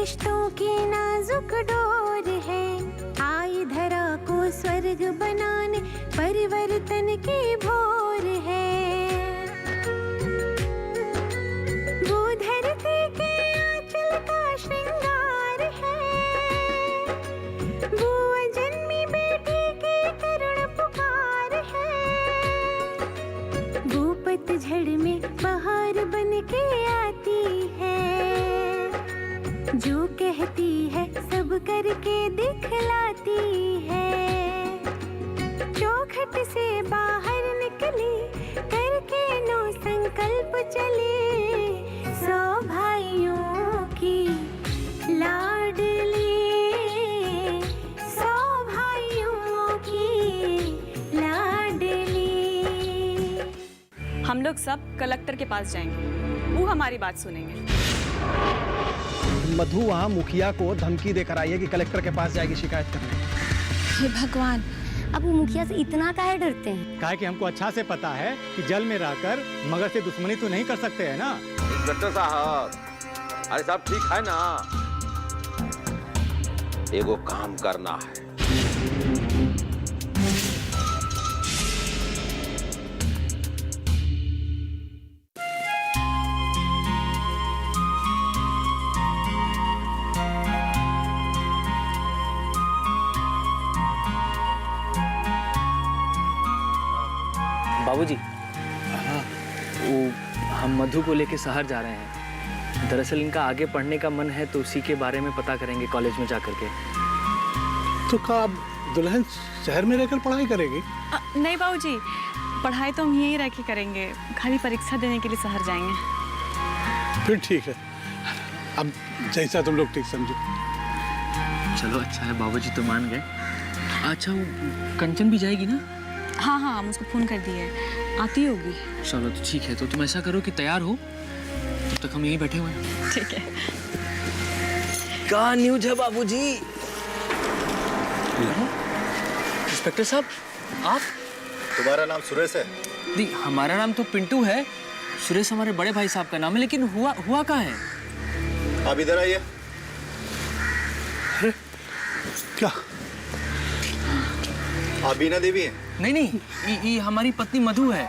रिश्तों की नाजुक डोर है, आई धरा को स्वर्ग बनाने परिवर्तन की भोर है। वो धरती के आंचल का श्रृंगार है, वो अजन्मी बेटी की करुण पुकार है। वो पतझड़ में बहार बन के आती है, जो कहती है सब करके दिखलाती है। चौखट से बाहर निकली करके नो संकल्प चले, 100 भाइयों की लाडली, 100 भाइयों की लाडली। हम लोग सब कलेक्टर के पास जाएंगे, वो हमारी बात सुनेंगे। मधु वहाँ मुखिया को धमकी देकर आई है कि कलेक्टर के पास जाएगी शिकायत करने। हे भगवान, अब वो मुखिया से इतना काहे डरते हैं? काहे कि हमको अच्छा से पता है कि जल में रहकर मगर से दुश्मनी तो नहीं कर सकते हैं ना। इंस्पेक्टर साहब, अरे साहब ठीक है ना, एगो काम करना है। बाबूजी, वो हम मधु को लेके शहर जा रहे हैं। दरअसल इनका आगे पढ़ने का मन है तो उसी के बारे में पता करेंगे कॉलेज में जा करके। तो क्या अब दुल्हन शहर में रहकर पढ़ाई करेगी? नहीं बाबूजी, पढ़ाई तो हम यहीं रह के करेंगे, खाली परीक्षा देने के लिए शहर जाएंगे। फिर ठीक है, अब जैसा तुम लोग ठीक समझो। चलो अच्छा है, बाबूजी तो मान गए। अच्छा, वो कंचन भी जाएगी ना? हाँ हाँ, हम उसको फोन कर दिए, आती होगी। चलो तो ठीक है, तो तुम ऐसा करो कि तैयार हो, तब तक हम यहीं बैठे हुए हैं। ठीक है। क्या न्यूज है बाबूजी? इंस्पेक्टर साहब, आप? तुम्हारा नाम सुरेश है? नहीं, हमारा नाम तो पिंटू है। सुरेश हमारे बड़े भाई साहब का नाम है, लेकिन हुआ क्या है? आप इधर आइए। क्या आप बीना देवी हैं? नहीं, ये हमारी पत्नी मधु है।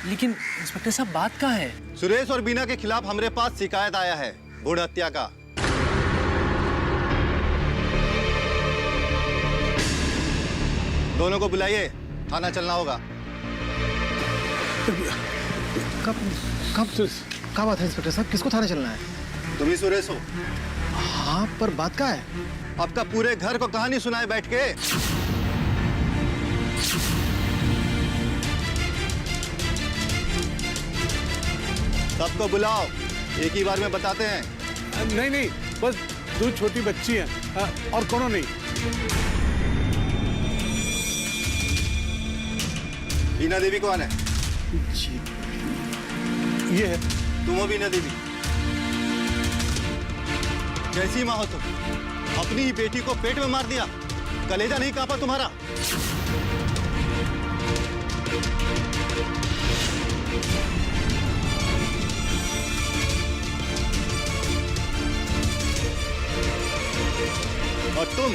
लेकिन इंस्पेक्टर साहब, बात क्या है? सुरेश और बीना के खिलाफ हमारे पास शिकायत आया है भ्रूण हत्या का। दोनों को बुलाइए, थाना चलना होगा। क्या बात है इंस्पेक्टर साहब, किसको थाने चलना है? तुम ही सुरेश हो? हाँ, पर बात क्या है? आपका पूरे घर को कहानी सुनाए बैठ के। सबको बुलाओ, एक ही बार में बताते हैं। नहीं, बस 2 छोटी बच्ची हैं और कोनो नहीं। बीना देवी कौन है? जी, ये है। तुम हो बीना देवी? कैसी माँ हो तुम? अपनी ही बेटी को पेट में मार दिया, कलेजा नहीं कांपा तुम्हारा? और तुम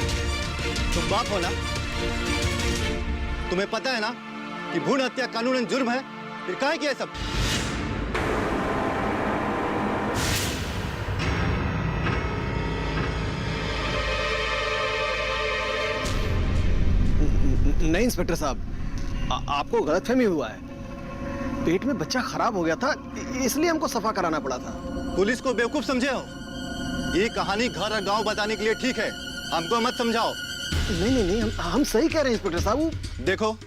बाप हो ना? तुम्हें पता है ना कि भ्रूण हत्या कानूनन जुर्म है, फिर काहे किया सब? नहीं इंस्पेक्टर साहब, आपको गलतफहमी हुआ है। पेट में बच्चा खराब हो गया था, इसलिए हमको सफा कराना पड़ा था। पुलिस को बेवकूफ समझे हो? ये कहानी घर और गांव बताने के लिए ठीक है, हमको मत समझाओ। नहीं, हम सही कह रहे हैं इंस्पेक्टर साहब। देखो,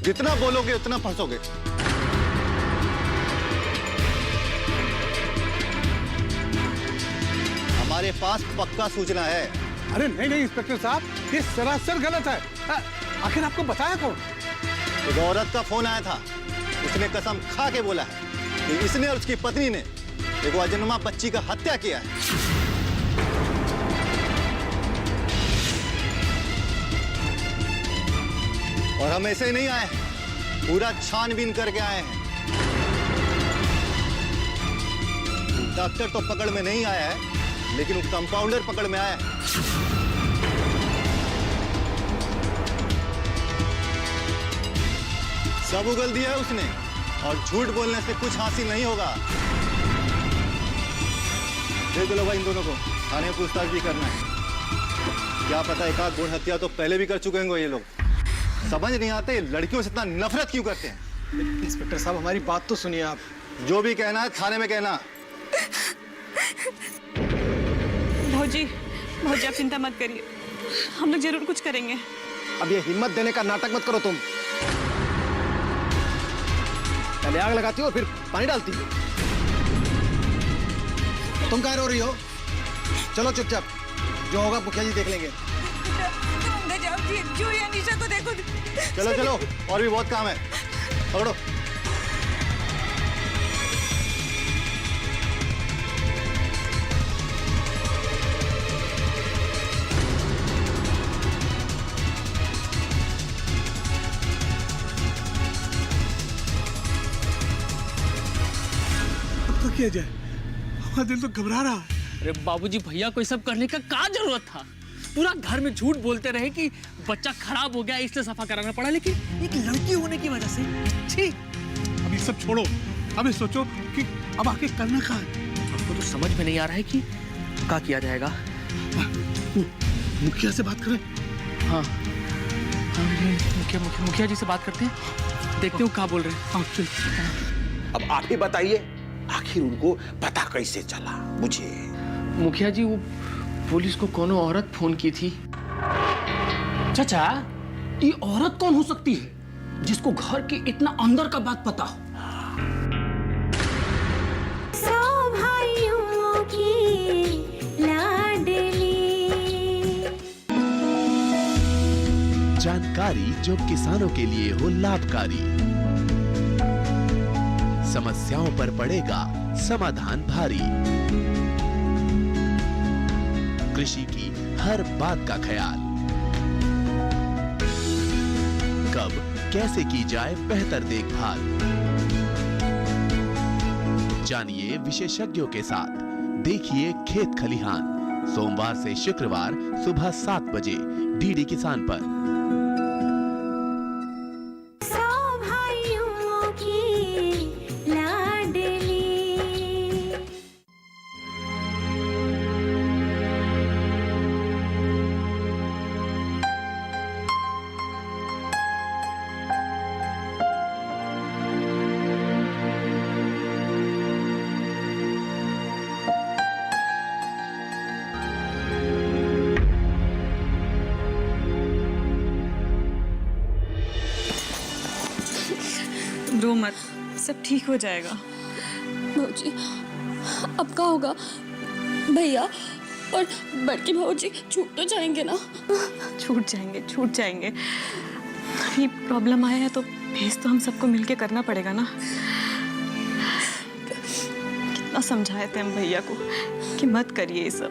जितना बोलोगे उतना फंसोगे। हमारे पास पक्का सूचना है। अरे नहीं इंस्पेक्टर साहब, ये सरासर गलत है। आखिर आपको बताया कौन? एक औरत का फोन आया था, उसने कसम खा के बोला है कि इसने और उसकी पत्नी ने एक अजन्मा बच्ची का हत्या किया है। और हम ऐसे नहीं आए हैं, पूरा छानबीन करके आए हैं। डॉक्टर तो पकड़ में नहीं आया है, लेकिन वो कंपाउंडर पकड़ में आया है। सब उगल दिया है उसने, और झूठ बोलने से कुछ हासिल नहीं होगा। देख लो भाई, इन दोनों को थाने में पूछताछ भी करना है। क्या पता एक आध भ्रूण हत्या तो पहले भी कर चुके होंगे ये लोग। समझ नहीं आते लड़कियों से इतना नफरत क्यों करते हैं। इंस्पेक्टर साहब, हमारी बात तो सुनिए आप। जो भी कहना है थाने में कहना। भौजी, भौजी आप चिंता मत करिए, हम लोग जरूर कुछ करेंगे। अब ये हिम्मत देने का नाटक मत करो तुम। पहले आग लगाती हो फिर पानी डालती हो। तुम कहाँ रो रही हो? चलो चुपचाप, जो होगा मुखिया जी देख लेंगे। चलो चलो, और भी बहुत काम है, पकड़ो। अब तो किया जाए, हमारा दिल तो घबरा रहा है। अरे बाबूजी, भैया को ये सब करने का क्या जरूरत था? पूरा घर में झूठ बोलते रहे कि बच्चा खराब हो गया इसलिए सफा कराना पड़ा, लेकिन एक लड़की होने की वजह से। छी! अब ये सब छोड़ो, अब ये सोचो कि अब आके करना क्या है। आपको तो समझ में नहीं आ रहा है कि क्या किया जाएगा। मुखिया से बात करें। हाँ, मुखिया जी से बात करते हैं, देखते हो क्या बोल रहे हैं। हाँ, चल। अब आप ही बताइए, आखिर उनको पता कैसे चला मुझे? मुखिया जी, वो पुलिस को कोनो औरत फोन की थी। चाचा, ये औरत कौन हो सकती है जिसको घर के इतना अंदर का बात पता हो? सौ भाइयों की लाडली। जानकारी जो किसानों के लिए हो लाभकारी, समस्याओं पर पड़ेगा समाधान भारी, कृषि की हर बात का ख्याल, कब कैसे की जाए बेहतर देखभाल। जानिए विशेषज्ञों के साथ, देखिए खेत खलिहान, सोमवार से शुक्रवार सुबह 7 बजे डीडी किसान पर। सौ भाइयों की लाडली। रो मत, सब ठीक हो जाएगा। भौजी, अब क्या होगा? भैया और बड़की भौजी छूट तो जाएंगे ना? छूट जाएंगे, छूट जाएंगे। अभी प्रॉब्लम आया है तो फेस तो हम सबको मिलके करना पड़ेगा ना। कितना समझाए थे हम भैया को कि मत करिए ये सब।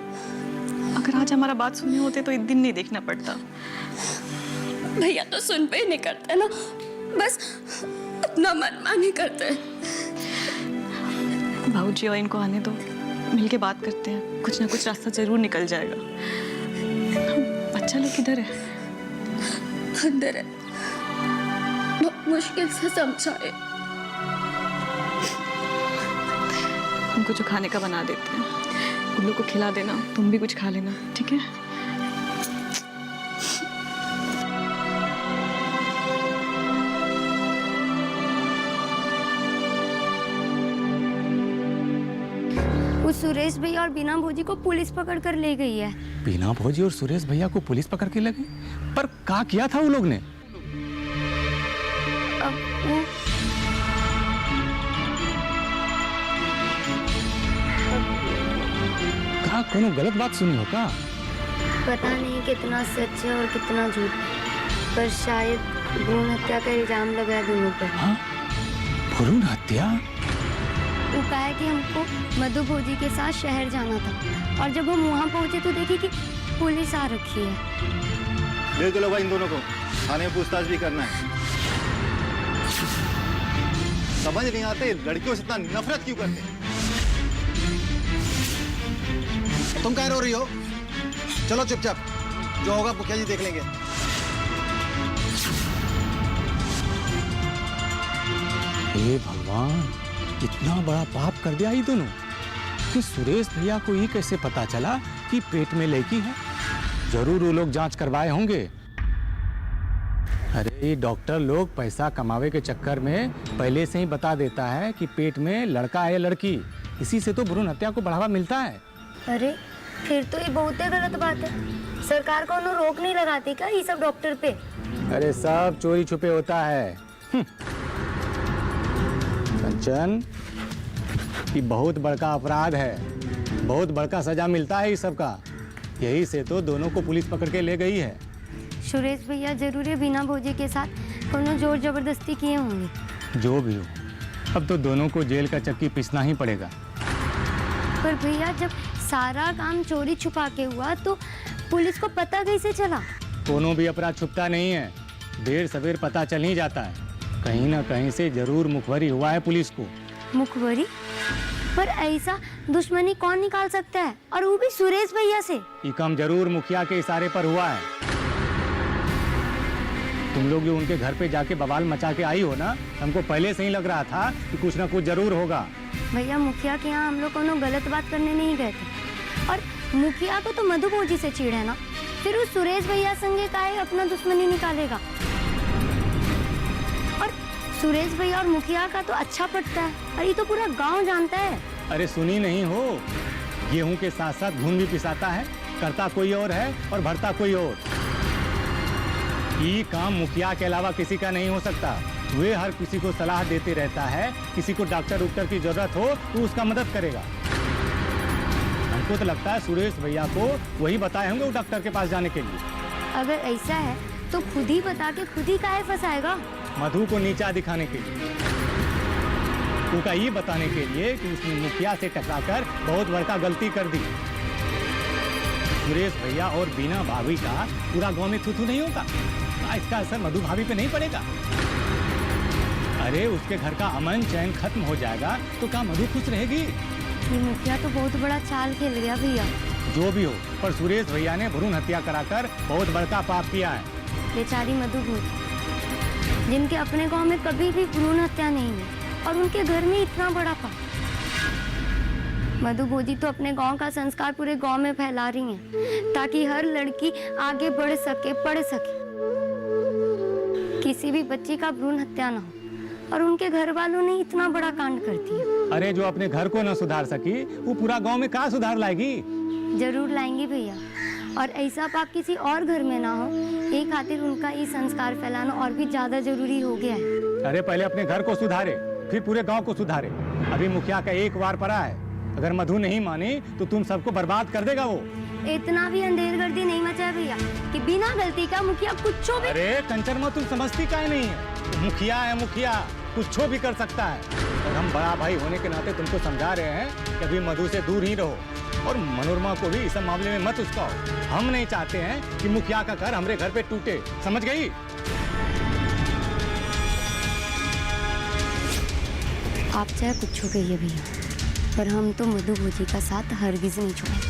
अगर आज हमारा बात सुने होते तो एक दिन नहीं देखना पड़ता। भैया तो सुन पे ही नहीं करते ना, बस अपना मनमानी करते हैं। भाऊजी और इनको आने दो, मिलके बात करते हैं, कुछ ना कुछ रास्ता जरूर निकल जाएगा। बच्चा लोग किधर है? अंदर है, बहुत मुश्किल से समझाए। उनको जो खाने का बना देते हैं, उन लोग को खिला देना, तुम भी कुछ खा लेना, ठीक है? वो सुरेश भैया और बीना भौजी को पुलिस पकड़ कर ले गई है। बीना भौजी और सुरेश भैया को पुलिस पकड़ के लगी, पर क्या किया था वो लोग ने? अब वो कहा कोनो गलत बात सुनी हो का? पता नहीं कितना सच है और कितना झूठ, पर शायद भ्रूण हत्या का इल्जाम लगा दोनों पर। हाँ? भ्रूण हत्या? वो कहा है कि हमको मधु भौजी के साथ शहर जाना था, और जब हम वहाँ पहुँचे तो देखी कि पुलिस आ रखी है। ले चलो भाई इन दोनों को, थाने में पूछताछ भी करना है। समझ नहीं आते लड़कियों से इतना नफरत क्यों करते हैं। तुम कह रो रही हो? चलो चुपचाप, जो होगा मुखिया जी देख लेंगे। हे भगवान, इतना बड़ा पाप कर दिया ये दोनों कि सुरेश भैया को ये कैसे पता चला कि पेट में लड़की है? जरूर वो लोग जांच करवाए होंगे। अरे ये डॉक्टर लोग पैसा कमावे के चक्कर में पहले से ही बता देता है कि पेट में लड़का है या लड़की। इसी से तो भ्रूण हत्या को बढ़ावा मिलता है। अरे फिर तो ये बहुत ही गलत बात है। सरकार को रोक नहीं लगाती क्या ये सब डॉक्टर पे? अरे सब चोरी छुपे होता है। कंचन, ये बहुत बड़का अपराध है, बहुत बड़का सजा मिलता है इस सब का। यही से तो दोनों को पुलिस पकड़ के ले गई है। सुरेश भैया जरूर है बिना भोजी के साथ कोनो जोर जबरदस्ती किए होंगे। जो भी हो, अब तो दोनों को जेल का चक्की पीसना ही पड़ेगा। पर भैया जब सारा काम चोरी छुपा के हुआ तो पुलिस को पता कैसे चला? दोनों भी अपराध छुपता नहीं है, देर सवेर पता चल ही जाता है। कहीं ना कहीं से जरूर मुखबरी हुआ है पुलिस को। मुखबरी? पर ऐसा दुश्मनी कौन निकाल सकता है, और वो भी सुरेश भैया से? ये काम जरूर मुखिया के इशारे पर हुआ है। तुम लोग जो उनके घर पे जाके बवाल मचा के आई हो ना, हमको पहले से ही लग रहा था कि कुछ ना कुछ जरूर होगा। भैया मुखिया के यहाँ हम लोग कोनो गलत बात करने नहीं गए थे, और मुखिया को तो मधु भोजी से चिढ़ है ना, फिर उस सुरेश भैया संगे काहे अपना दुश्मनी निकालेगा? और सुरेश भैया और मुखिया का तो अच्छा पटता है, और ये तो पूरा गांव जानता है। अरे सुनी नहीं हो, गेहूं के साथ साथ घून भी पिसाता है, करता कोई और है और भरता कोई और। ये काम मुखिया के अलावा किसी का नहीं हो सकता। वे हर किसी को सलाह देते रहता है, किसी को डॉक्टर उक्टर की जरूरत हो तो उसका मदद करेगा। हमको तो लगता है सुरेश भैया को वही बताए होंगे वो डॉक्टर के पास जाने के लिए। अगर ऐसा है तो खुद ही बता के खुद ही काहे फंसाएगा? मधु को नीचा दिखाने के लिए, उनका ये बताने के लिए कि उसने मुखिया से टकराकर बहुत बड़का गलती कर दी। सुरेश भैया और बीना भाभी का पूरा गांव में थू-थू नहीं होगा, इसका असर मधु भाभी पे नहीं पड़ेगा। अरे उसके घर का अमन चैन खत्म हो जाएगा तो क्या मधु खुश रहेगी? ये मुखिया तो बहुत बड़ा चाल खेल गया भैया। जो भी हो, पर सुरेश भैया ने भ्रूण हत्या कराकर बहुत बड़का पाप किया है। बेचारी मधु भोजी, जिनके अपने गांव में कभी भी भ्रूण हत्या नहीं है, और उनके घर में इतना बड़ा पाप। मधु भोजी तो अपने गांव का संस्कार पूरे गांव में फैला रही हैं, ताकि हर लड़की आगे बढ़ सके, पढ़ सके, किसी भी बच्ची का भ्रूण हत्या ना हो। और उनके घर वालों ने इतना बड़ा कांड कर दिया। अरे जो अपने घर को न सुधार सकी, वो पूरा गांव में कहाँ सुधार लाएगी? जरूर लाएंगी भैया, और ऐसा पाप किसी और घर में ना हो, ये खातिर उनका ये संस्कार फैलाना और भी ज्यादा जरूरी हो गया है। अरे पहले अपने घर को सुधारे, फिर पूरे गांव को सुधारे। अभी मुखिया का एक बार पड़ा है, अगर मधु नहीं मानी तो तुम सबको बर्बाद कर देगा वो। इतना भी अंधेरगर्दी नहीं मचा भैया कि बिना गलती का मुखिया कुछ भी। अरे कंचन में तुम समझती काहे नहीं है? मुखिया है मुखिया, कुछ भी कर सकता है। और हम बड़ा भाई होने के नाते तुमको समझा रहे हैं कि अभी मधु से दूर ही रहो, और मनोरमा को भी इस मामले में मत उकसाओ। हम नहीं चाहते हैं कि मुखिया का घर हमारे घर पे टूटे, समझ गई? आप चाहे कुछ हो कहिए भैया, पर हम तो मधु भोजी का साथ हरगिज नहीं छोड़ेंगे,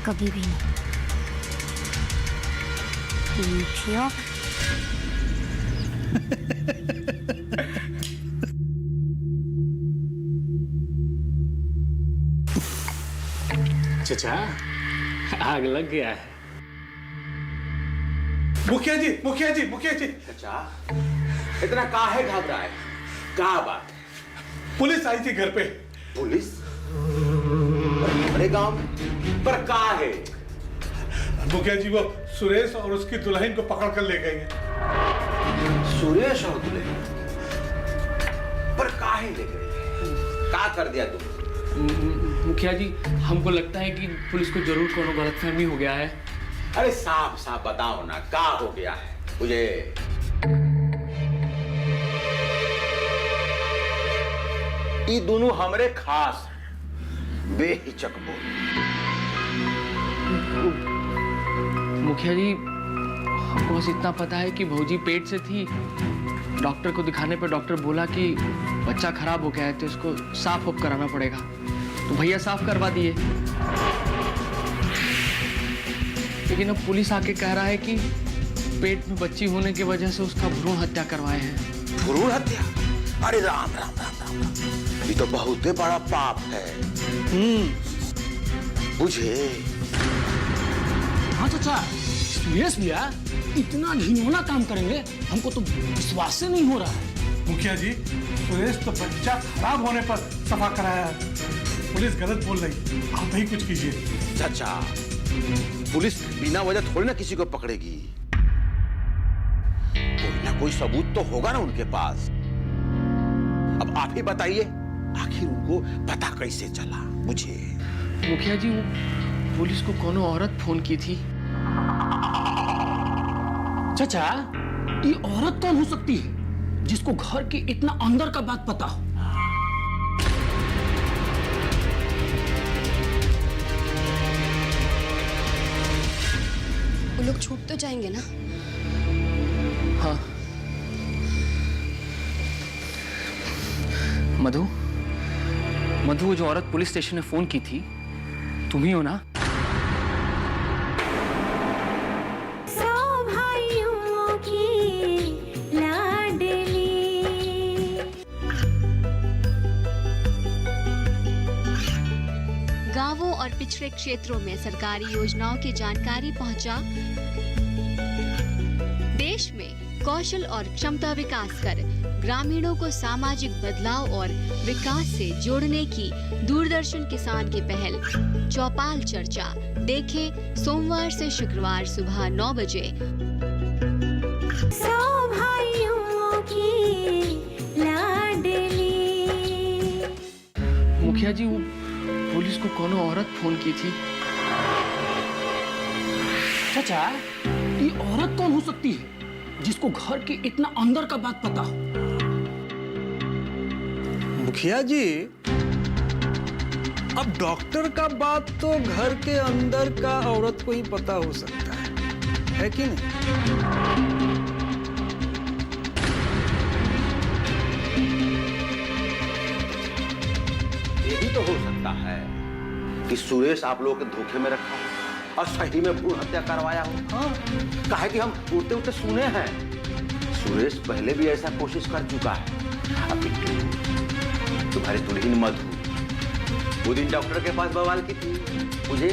कभी भी नहीं। मुखिया चचा, आग लग गया है। मुखिया जी, मुखिया जी, मुखिया जी। अच्छा, इतना काहे घबरा है? क्या बात? पुलिस आई थी घर पे। पुलिस? हमारे गांव में? पर का है? मुखिया जी वो सुरेश और उसकी दुल्हन को पकड़ कर ले गई है। सुरेश और दुल्हन? पर काहे ले गए? क्या कर दिया तुम? मुखिया जी, हमको लगता है कि पुलिस को जरूर कोनो गलतफहमी हो गया है। अरे साफ साफ बताओ ना, क्या हो गया है मुझे? ये दोनों हमरे खास बेहिचक बोल। मुखिया जी, हमको बस इतना पता है कि भौजी पेट से थी। डॉक्टर को दिखाने पर डॉक्टर बोला कि बच्चा खराब हो गया है, तो इसको साफ ऑफ कराना पड़ेगा। तो भैया साफ करवा दिए। लेकिन अब पुलिस आके कह रहा है कि पेट में बच्ची होने की वजह से उसका भ्रूण हत्या करवाए हैं। भ्रूण हत्या? अरे राम राम राम राम राम, ये तो बहुत बड़ा पाप है। बुझे? हाँ चाचा, सुरेश भैया इतना घिनौना काम करेंगे हमको तो विश्वास से नहीं हो रहा है। मुखिया जी, सुरेश तो बच्चा खराब होने पर सफा कराया है। पुलिस गलत बोल रही, आप ही कुछ कीजिए। चाचा, पुलिस बिना वजह थोड़ी ना किसी को पकड़ेगी। कोई ना कोई सबूत तो होगा ना उनके पास। अब आप ही बताइए, आखिर उनको पता कैसे चला? मुझे मुखिया जी, वो पुलिस को कोनो औरत फोन की थी। चाचा, ये औरत कौन हो सकती है जिसको घर के इतना अंदर का बात पता हो? वो लोग छूट तो जाएंगे ना? हाँ। मधु, मधु, जो औरत पुलिस स्टेशन में फोन की थी, तुम ही हो ना? गांवों और पिछड़े क्षेत्रों में सरकारी योजनाओं की जानकारी पहुंचा। देश में कौशल और क्षमता विकास कर ग्रामीणों को सामाजिक बदलाव और विकास से जोड़ने की दूरदर्शन किसान की पहल चौपाल चर्चा देखें सोमवार से शुक्रवार सुबह 9 बजे। मुखिया जी, वो पुलिस को कोनो औरत फोन की थी। चाचा, ये औरत कौन हो सकती है जिसको घर के इतना अंदर का बात पता हो? मुखिया जी, अब डॉक्टर का बात तो घर के अंदर का औरत को ही पता हो सकता है कि नहीं? ये भी तो हो सकता है कि सुरेश आप लोगों के धोखे में रखा हो और सही में भ्रूण हत्या करवाया हो। हाँ, कहा कि हम उठते उठते सुने हैं सुरेश पहले भी ऐसा कोशिश कर चुका है। अब बिट्टू, तुम्हारी दुल्हन मधु वो दिन डॉक्टर के पास बवाल की थी, मुझे।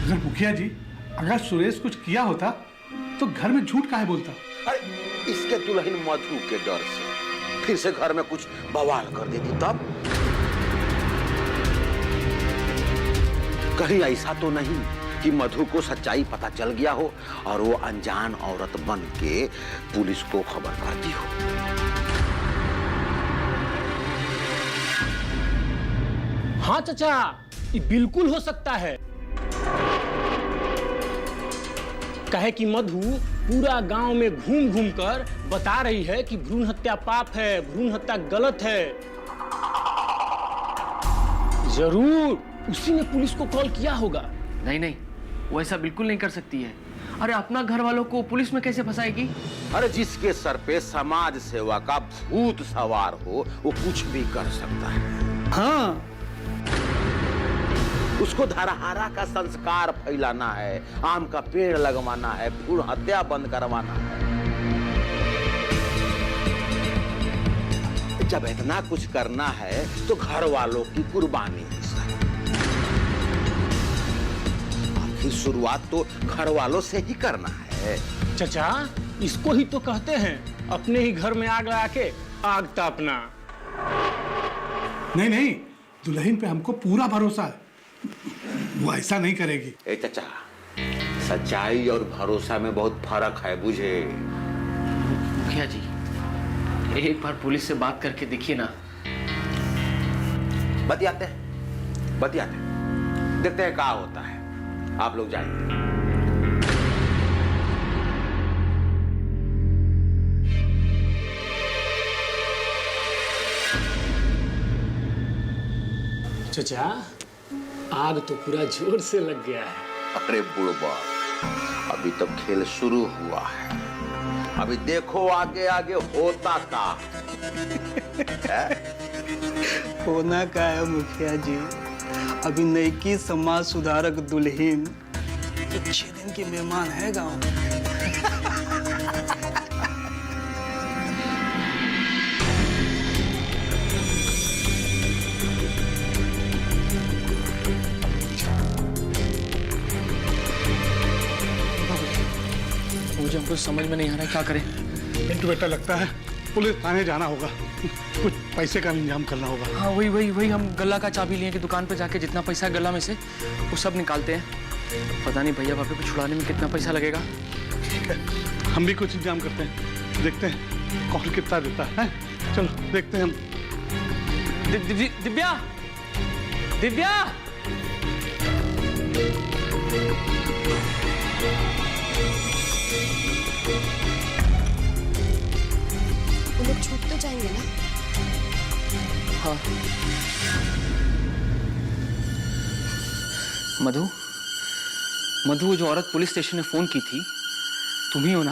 अगर मुखिया जी, अगर सुरेश कुछ किया होता तो घर में झूठ काहे बोलता? अरे इसके दुल्हन मधु के डर से फिर से घर में कुछ बवाल कर देती तब। कहीं ऐसा तो नहीं कि मधु को सच्चाई पता चल गया हो और वो अनजान औरत बन के पुलिस को खबर कर दी हो। हाँ चाचा, ये बिल्कुल हो सकता है। कहे कि मधु पूरा गांव में घूम घूम कर बता रही है कि भ्रूण हत्या पाप है, भ्रूण हत्या गलत है। जरूर उसी ने पुलिस को कॉल किया होगा। नहीं नहीं, वो ऐसा बिल्कुल नहीं कर सकती है। अरे अपना घर वालों को पुलिस में कैसे फंसाएगी? अरे जिसके सर पे समाज सेवा का भूत सवार हो वो कुछ भी कर सकता है। हाँ, उसको धरहरा का संस्कार फैलाना है, आम का पेड़ लगवाना है, भ्रूण हत्या बंद करवाना है। जब इतना कुछ करना है तो घर वालों की कुर्बानी ही सही। आखिर शुरुआत तो घर वालों से ही करना है। चाचा, इसको ही तो कहते हैं अपने ही घर में आग लगा के आग तापना। नहीं नहीं, दुल्हन पे हमको पूरा भरोसा है, वो ऐसा नहीं करेगी। ए चाचा, सच्चाई और भरोसा में बहुत फर्क है, बुझे। मुखिया जी, एक बार पुलिस से बात करके देखिए ना। बतियाते हैं, देखते हैं क्या होता है। आप लोग जाएंगे। चाचा, आग तो पूरा जोर से लग गया है। अरे बुढ़बा, अभी तो खेल शुरू हुआ है। अभी देखो आगे आगे होता का। होना का है मुखिया जी, अभी नई की समाज सुधारक दुल्हन अच्छे दिन के मेहमान है गांव में। मुझे हमको समझ में नहीं आ रहा है क्या करें। पिंटू बेटा, लगता है पुलिस थाने जाना होगा, कुछ पैसे का इंतजाम करना होगा। हाँ वही हम गल्ला का चाबी लिए कि दुकान पे जाके जितना पैसा है गल्ला में से वो सब निकालते हैं। पता नहीं भैया भाभी को छुड़ाने में कितना पैसा लगेगा। ठीक है, हम भी कुछ इंतजाम करते हैं, देखते हैं कौन कितना देता है। चलो देखते हैं हम। दिव्या दिव्या वो लोग छूट तो जाएंगे ना? हाँ। मधु वो जो औरत पुलिस स्टेशन में फोन की थी, तुम ही हो ना?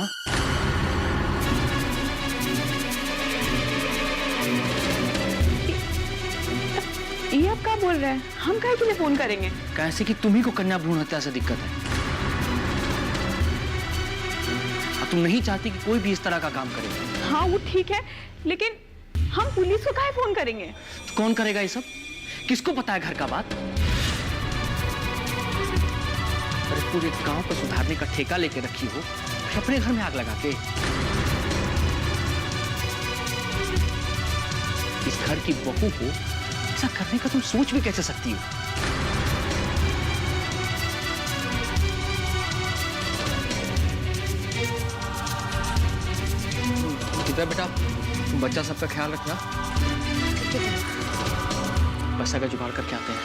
ये आप क्या बोल रहे हैं? हम काहे के लिए फोन करेंगे? कैसे कि तुम्ही को कन्या भ्रूण हत्या से दिक्कत है। तुम नहीं चाहती कि कोई भी इस तरह का काम करे। हाँ वो ठीक है, लेकिन हम पुलिस को काहे फोन करेंगे? तो कौन करेगा ये सब? किसको पता है घर का बात? अरे पूरे गांव को सुधारने का ठेका लेके रखी हो, अपने घर में आग लगा के। इस घर की बहू को ऐसा करने का तुम सोच भी कैसे सकती हो? कितना बेटा, तुम बच्चा सबका ख्याल रखना। पैसा का जुगाड़ करके आते हैं।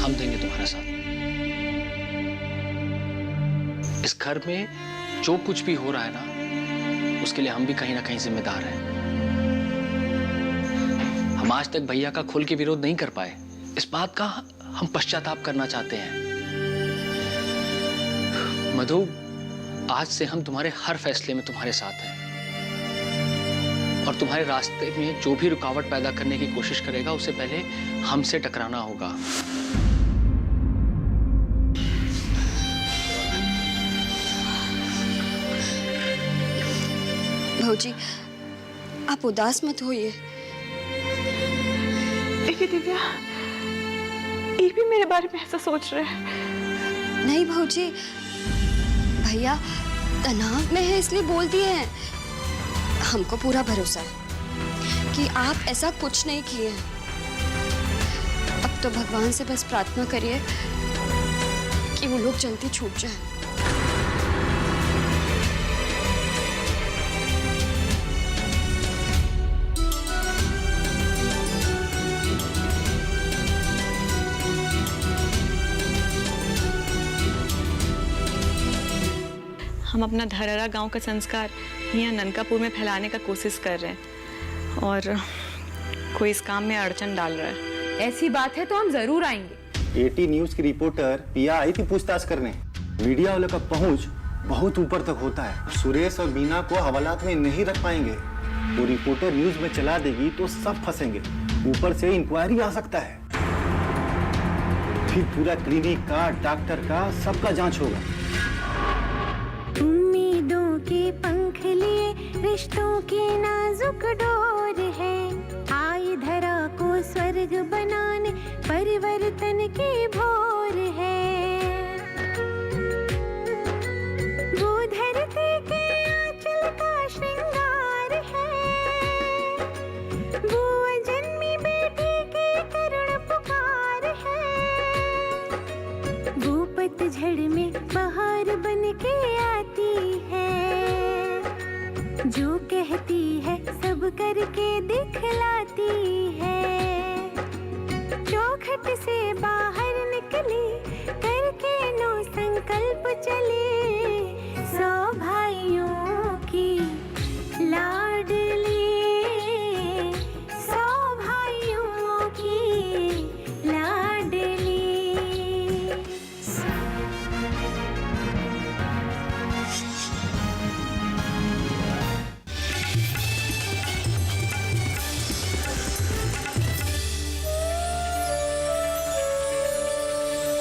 हम देंगे तुम्हारा साथ। इस घर में जो कुछ भी हो रहा है ना, उसके लिए हम भी कहीं ना कहीं जिम्मेदार हैं। हम आज तक भैया का खुल के विरोध नहीं कर पाए, इस बात का हम पश्चाताप करना चाहते हैं। मधु, आज से हम तुम्हारे हर फैसले में तुम्हारे साथ हैं, और तुम्हारे रास्ते में जो भी रुकावट पैदा करने की कोशिश करेगा, उसे पहले हमसे टकराना होगा। भाऊजी, आप उदास मत होइए। देखिए दिव्या, ये भी मेरे बारे में ऐसा सोच रहे हैं। नहीं भाऊजी, भैया तनाव में है इसलिए बोल दिए हैं। हमको पूरा भरोसा है कि आप ऐसा कुछ नहीं किए। अब तो भगवान से बस प्रार्थना करिए कि वो लोग जल्दी छूट जाएं। हम अपना धरहरा गांव का संस्कार यहाँ ननकापुर में फैलाने का कोशिश कर रहे हैं, और कोई इस काम में अड़चन डाल रहा है। ऐसी बात है तो हम जरूर आएंगे। एटी न्यूज की रिपोर्टर पिया आई थी पूछताछ करने। मीडिया वालों का पहुंच बहुत ऊपर तक होता है। सुरेश और बीना को हवालात में नहीं रख पाएंगे। वो रिपोर्टर न्यूज में चला देगी तो सब फंसेंगे। ऊपर से इंक्वायरी आ सकता है, फिर पूरा क्लिनिक का, डॉक्टर का, सबका जांच होगा। उम्मीदों के पंख लिए रिश्तों की नाजुक डोर है। आई धरा को स्वर्ग बनाने परिवर्तन की भोर है। वो धरती के आंचल का श्रृंगार है। वो अजन्मी बेटी की करुण पुकार है। वो पतझड़ में बहार बन के आती है। जो कहती है सब करके दिखलाती है। चौखट से बाहर निकली करके नो संकल्प चली।